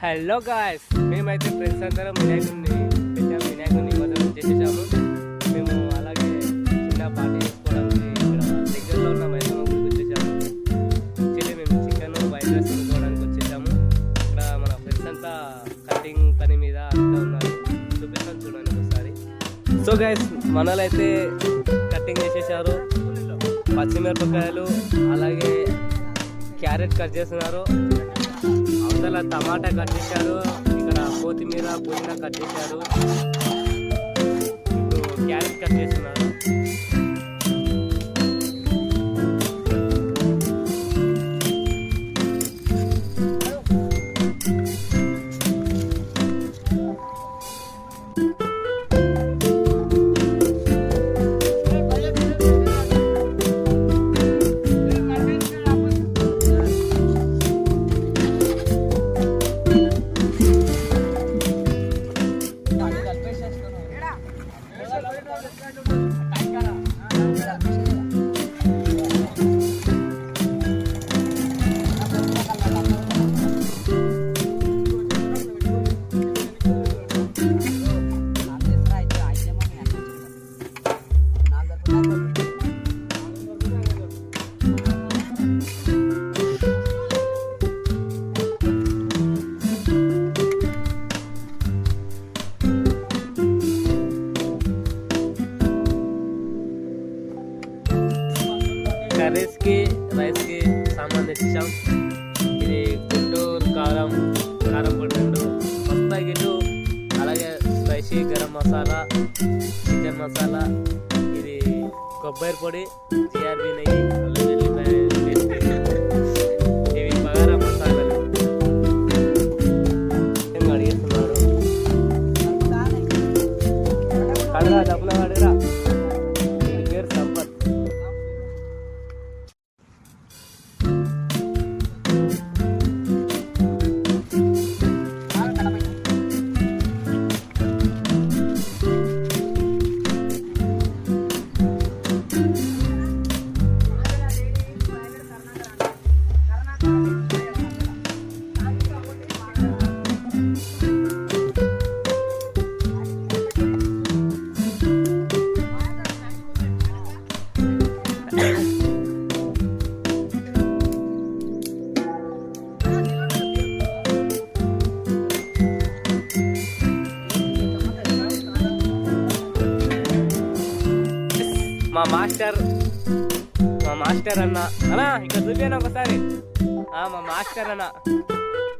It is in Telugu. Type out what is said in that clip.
హలో గాయ్స్, మేమైతే ఫ్రెండ్స్ అందరం వినాయకుడిని నిమజ్జనం చేసేసాము. మేము అలాగే చిన్న పార్టీ చేసుకోవడానికి ఇక్కడ దగ్గరలో ఉన్న మైసమ్మ గుడికి వచ్చేసాము. యాక్చువల్లీ మేము చికెన్ వైట్ రైస్ కొనుక్కోవడానికి వచ్చేసాము. ఇక్కడ మన ఫ్రెండ్స్ అంతా కటింగ్ పని మీద అంతా ఉన్నారు. చూపిస్తాను చూడండి ఒకసారి. సో గాయ్స్, మనలో అయితే కటింగ్ చేసేసారు. పచ్చిమిరపకాయలు అలాగే క్యారెట్ కట్ చేస్తున్నారు. అవతల టమాటా కట్ చేశారు. ఇక్కడ కొత్తిమీర పుదీనా కట్ చేశారు. ఇప్పుడు క్యారెట్ కట్ చేస్తున్నారు. కర్రీస్కి రైస్కి సామాన్ తెచ్చాం. ఇది గుంటూరు కారం పొడి 2 మస్తా గిల్లు, అలాగే స్పైసీ గరం మసాలా, చికెన్ మసాలా, ఇది కొబ్బరి పొడి, జిఆర్బి నెయ్యి, వెల్లుల్లిపాయ పేస్ట్, ఇవి బగారా మసాలాలు అడిగేస్తున్నాడు. కడరా డబ్బుల అడిగరా. దీని పేరు సంపత్. మా మాస్టర్ అన్న ఇక్కడ చూపాను ఒకసారి. మా మాస్టర్ అన్న